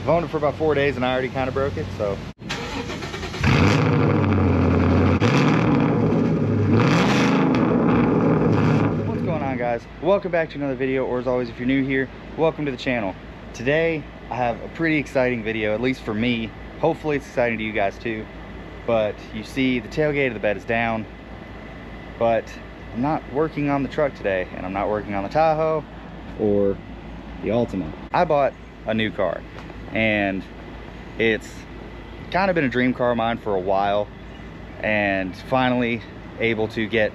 I've owned it for about 4 days and I already kind of broke it, so. What's going on, guys? Welcome back to another video, or as always, if you're new here, welcome to the channel. Today, I have a pretty exciting video, at least for me. Hopefully it's exciting to you guys too. But you see the tailgate of the bed is down, but I'm not working on the truck today, and I'm not working on the Tahoe or the Altima. I bought a new car, and it's kind of been a dream car of mine for a while, and finally able to get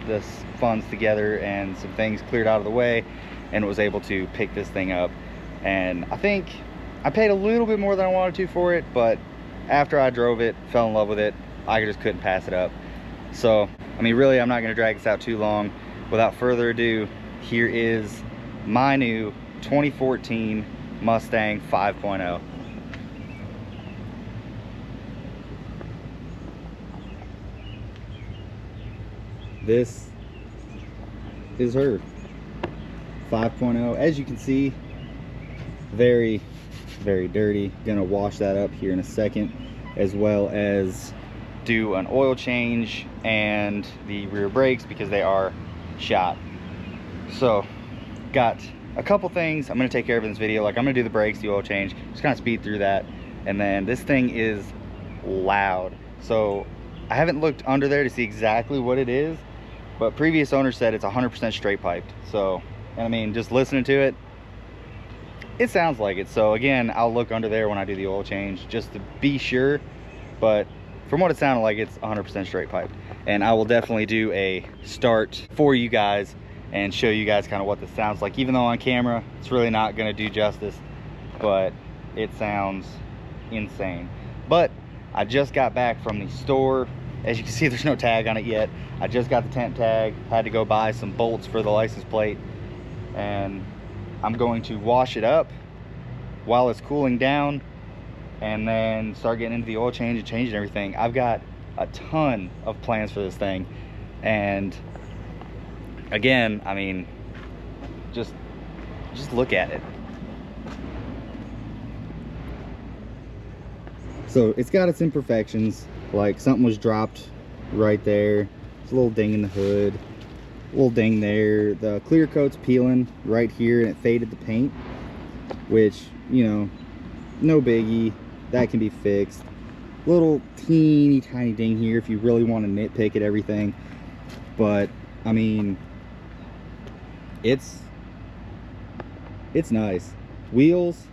the funds together and some things cleared out of the way, and was able to pick this thing up. And I think I paid a little bit more than I wanted to for it, but after I drove it, fell in love with it, I just couldn't pass it up. So I mean, really, I'm not going to drag this out too long. Without further ado, here is my new 2014 Mustang 5.0. This is her 5.0. As you can see, very dirty. Gonna wash that up here in a second, as well as do an oil change and the rear brakes because they are shot. So got a couple things I'm going to take care of in this video. Like, I'm going to do the brakes, the oil change, just kind of speed through that. And then this thing is loud, so I haven't looked under there to see exactly what it is, but previous owner said it's 100% straight piped. So, and I mean, just listening to it, it sounds like it. So again, I'll look under there when I do the oil change just to be sure, but from what it sounded like, it's 100% straight piped. And I will definitely do a start for you guys and show you guys kind of what this sounds like. Even though on camera it's really not going to do justice, but it sounds insane. But I just got back from the store. As you can see, there's no tag on it yet. I just got the temp tag, had to go buy some bolts for the license plate, and I'm going to wash it up while it's cooling down, and then start getting into the oil change and changing everything. I've got a ton of plans for this thing, and again, I mean, just look at it. So it's got its imperfections, like something was dropped right there. There's a little ding in the hood, a little ding there. The clear coat's peeling right here, and it faded the paint, which, you know, no biggie. That can be fixed. Little teeny tiny ding here if you really want to nitpick at everything. But I mean, it's nice. Wheels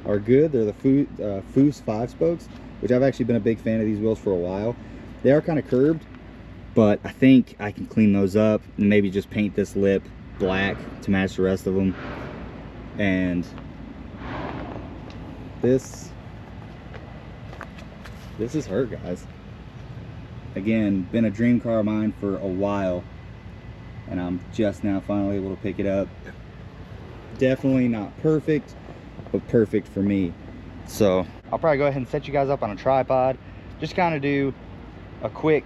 are good. They're the Foose 5-spokes, which I've actually been a big fan of these wheels for a while. They are kind of curved, but I think I can clean those up and maybe just paint this lip black to match the rest of them. And this is her, guys. Again, been a dream car of mine for a while, and I'm just now finally able to pick it up. Definitely not perfect, but perfect for me. So I'll probably go ahead and set you guys up on a tripod, just kind of do a quick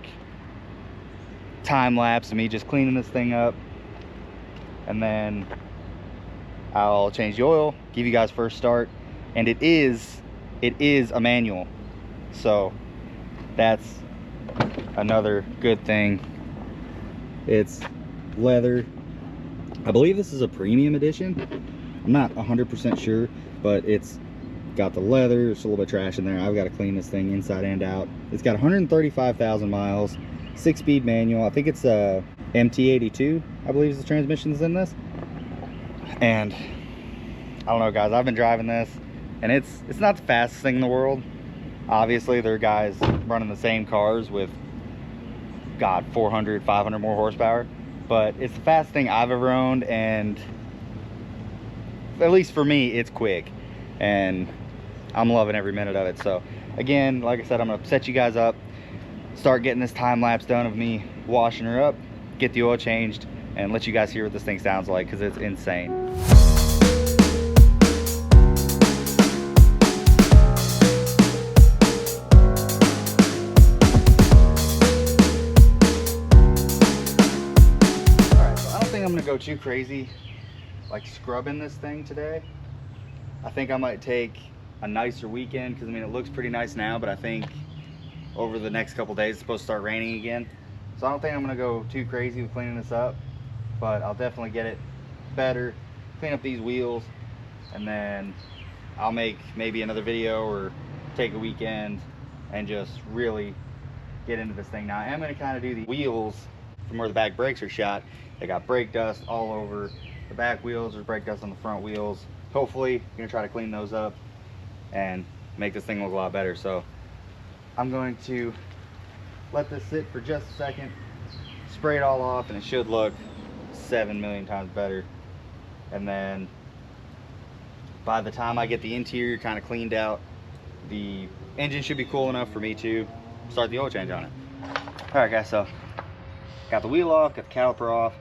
time lapse of me just cleaning this thing up, and then I'll change the oil, give you guys first start. And it is a manual, so that's another good thing. It's leather. I believe this is a premium edition. I'm not 100% sure, but it's got the leather. There's a little bit of trash in there. I've got to clean this thing inside and out. It's got 135,000 miles, 6-speed manual. I think it's a MT82, I believe, is the transmission's in this. And I don't know, guys, I've been driving this, and it's not the fastest thing in the world. Obviously, there are guys running the same cars with, God, 400, 500 more horsepower. But it's the fastest thing I've ever owned, and at least for me, it's quick. And I'm loving every minute of it. So, again, like I said, I'm going to set you guys up, start getting this time lapse done of me washing her up, get the oil changed, and let you guys hear what this thing sounds like, because it's insane. I'm gonna go too crazy like scrubbing this thing today. I think I might take a nicer weekend, because I mean it looks pretty nice now, but I think over the next couple days it's supposed to start raining again. So I don't think I'm gonna go too crazy with cleaning this up, but I'll definitely get it better, clean up these wheels, and then I'll make maybe another video or take a weekend and just really get into this thing. Now I am gonna kind of do the wheels from where the back brakes are shot. They got brake dust all over the back wheels, there's brake dust on the front wheels. Hopefully, I'm gonna try to clean those up and make this thing look a lot better. So I'm going to let this sit for just a second, spray it all off, and it should look 7 million times better. And then by the time I get the interior kind of cleaned out, the engine should be cool enough for me to start the oil change on it. All right guys, so got the wheel off, got the caliper off.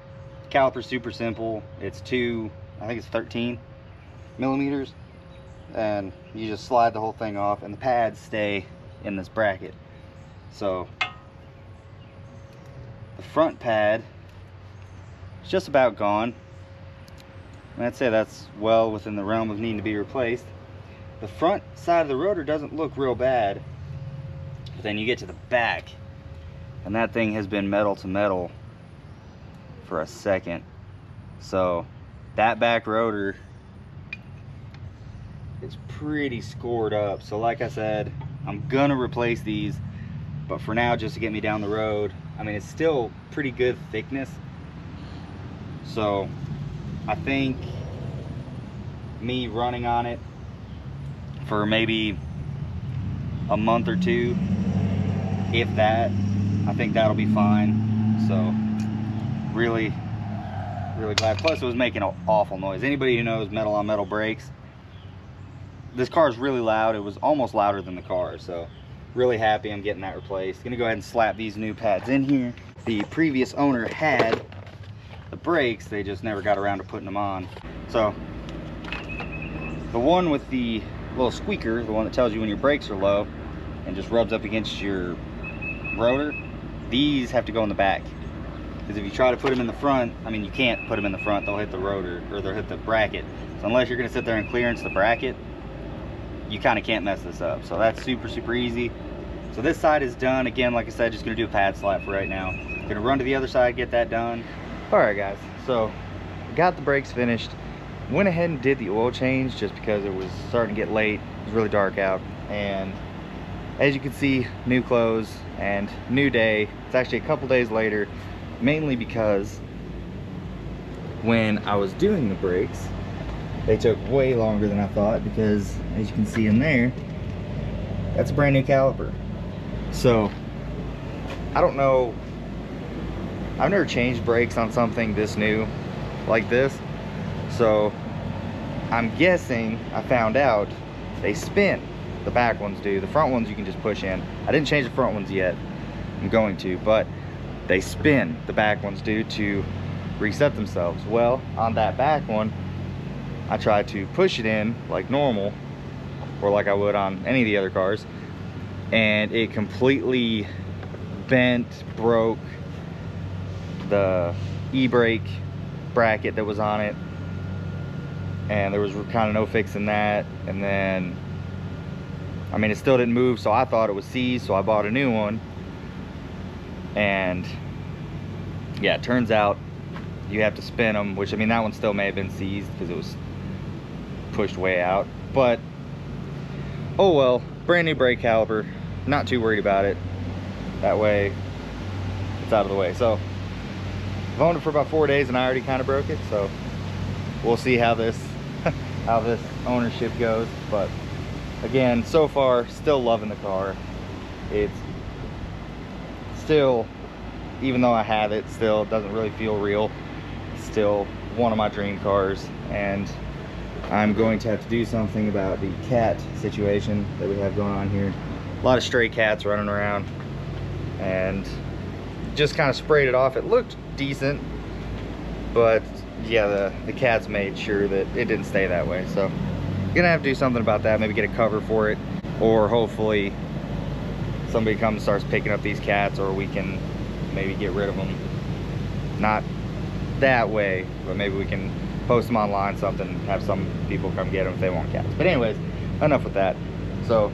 The caliper's super simple. It's I think it's 13 millimeters, and you just slide the whole thing off, and the pads stay in this bracket. So the front pad is just about gone. I'd say that's well within the realm of needing to be replaced. The front side of the rotor doesn't look real bad, but then you get to the back, and that thing has been metal to metal for a second. So that back rotor is pretty scored up. So like I said, I'm gonna replace these, but for now, just to get me down the road, I mean, it's still pretty good thickness. So I think me running on it for maybe a month or two, if that, I think that'll be fine. So really glad. Plus it was making an awful noise. Anybody who knows metal on metal brakes, this car is really loud. It was almost louder than the car. So really happy I'm getting that replaced. Gonna go ahead and slap these new pads in here. The previous owner had the brakes, they just never got around to putting them on. So the one with the little squeaker, the one that tells you when your brakes are low and just rubs up against your rotor, these have to go in the back. Because if you try to put them in the front, I mean, you can't put them in the front, they'll hit the rotor, or they'll hit the bracket. So unless you're gonna sit there and clearance the bracket, you kind of can't mess this up. So that's super easy. So this side is done. Again, like I said, just gonna do a pad slap for right now. Gonna run to the other side, get that done. All right guys, so got the brakes finished. Went ahead and did the oil change just because it was starting to get late. It was really dark out, and as you can see, new clothes and new day. It's actually a couple days later, mainly because when I was doing the brakes, they took way longer than I thought, because as you can see in there, that's a brand new caliper. So I don't know, I've never changed brakes on something this new like this, so I'm guessing, I found out they spin. The back ones do. The front ones you can just push in. I didn't change the front ones yet. I'm going to, but they spin. The back ones do, to reset themselves. Well, on that back one, I tried to push it in like normal, or like I would on any of the other cars, and it completely bent, broke the e-brake bracket that was on it, and there was kind of no fixing that. And then, I mean, it still didn't move, so I thought it was seized, so I bought a new one. And yeah, it turns out you have to spin them, which, I mean, that one still may have been seized because it was pushed way out, but oh well. Brand new brake caliper, not too worried about it. That way it's out of the way. So I've owned it for about 4 days and I already kind of broke it, so we'll see how this how this ownership goes. But again, so far, still loving the car. It's still, even though I have it, still doesn't really feel real. It's still one of my dream cars, and I'm going to have to do something about the cat situation that we have going on here. A lot of stray cats running around, and just kind of sprayed it off. It looked decent, but yeah, the cats made sure that it didn't stay that way. So gonna have to do something about that, maybe get a cover for it, or hopefully somebody comes and starts picking up these cats, or we can maybe get rid of them. Not that way, but maybe we can post them online, something, have some people come get them if they want cats. But anyways, enough with that. So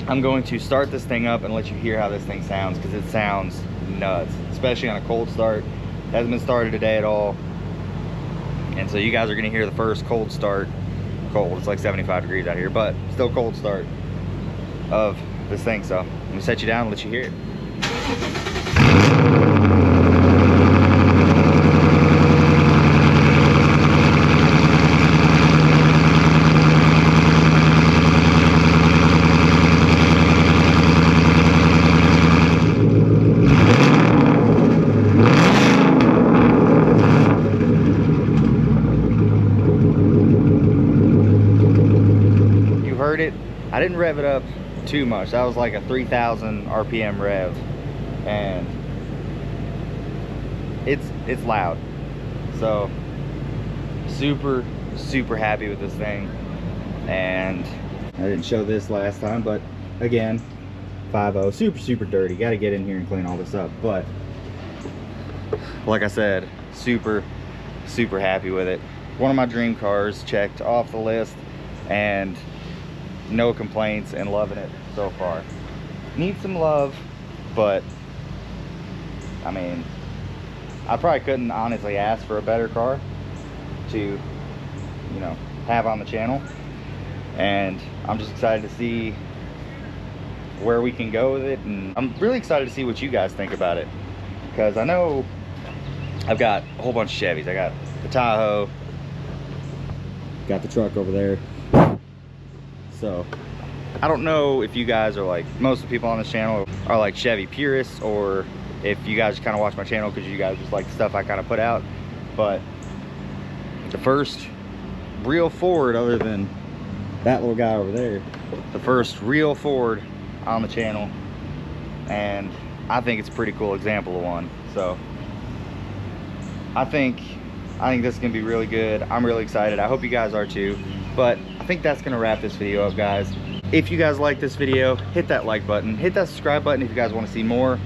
I'm going to start this thing up and let you hear how this thing sounds, because it sounds nuts, especially on a cold start. It hasn't been started today at all, and so you guys are going to hear the first cold start. Cold, it's like 75 degrees out here, but still cold start of this thing. So I'm gonna set you down and let you hear it. It, I didn't rev it up too much. That was like a 3,000 RPM rev, and it's loud. So super happy with this thing. And I didn't show this last time, but again, 5.0, super dirty. Got to get in here and clean all this up, but like I said, super happy with it. One of my dream cars checked off the list, and no complaints, and loving it so far. Needs some love, but I mean, I probably couldn't honestly ask for a better car to, you know, have on the channel. And I'm just excited to see where we can go with it, and I'm really excited to see what you guys think about it, because I know I've got a whole bunch of Chevys. I got the Tahoe, got the truck over there. So I don't know if you guys are like most of the people on this channel are like Chevy purists, or if you guys kind of watch my channel because you guys just like the stuff I kind of put out. But the first real Ford, other than that little guy over there, the first real Ford on the channel, and I think it's a pretty cool example of one. So I think this is gonna be really good. I'm really excited. I hope you guys are too. But I think that's gonna wrap this video up, guys. If you guys like this video, hit that like button, hit that subscribe button if you guys want to see more,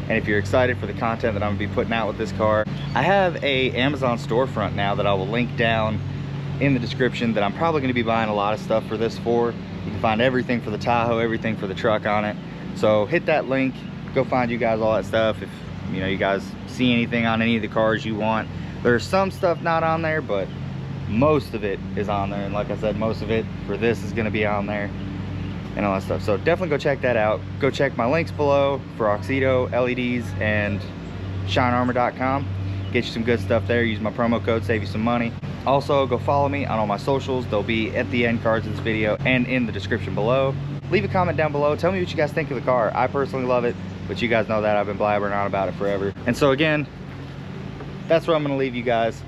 and if you're excited for the content that I'm gonna be putting out with this car. I have a Amazon storefront now that I will link down in the description, that I'm probably gonna be buying a lot of stuff for this for. You can find everything for the Tahoe, everything for the truck on it. So hit that link, go find you guys all that stuff. If you know, you guys see anything on any of the cars you want. There's some stuff not on there, but most of it is on there. And like I said, most of it for this is going to be on there and all that stuff. So definitely go check that out. Go check my links below for Oxido, LEDs, and shinearmor.com. Get you some good stuff there. Use my promo code, save you some money. Also, go follow me on all my socials. They'll be at the end cards of this video and in the description below. Leave a comment down below. Tell me what you guys think of the car. I personally love it, but you guys know that I've been blabbering on about it forever. And so again, that's where I'm going to leave you guys.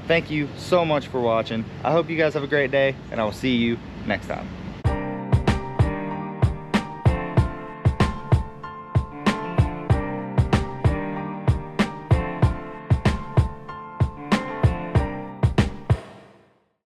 Thank you so much for watching. I hope you guys have a great day, and I will see you next time.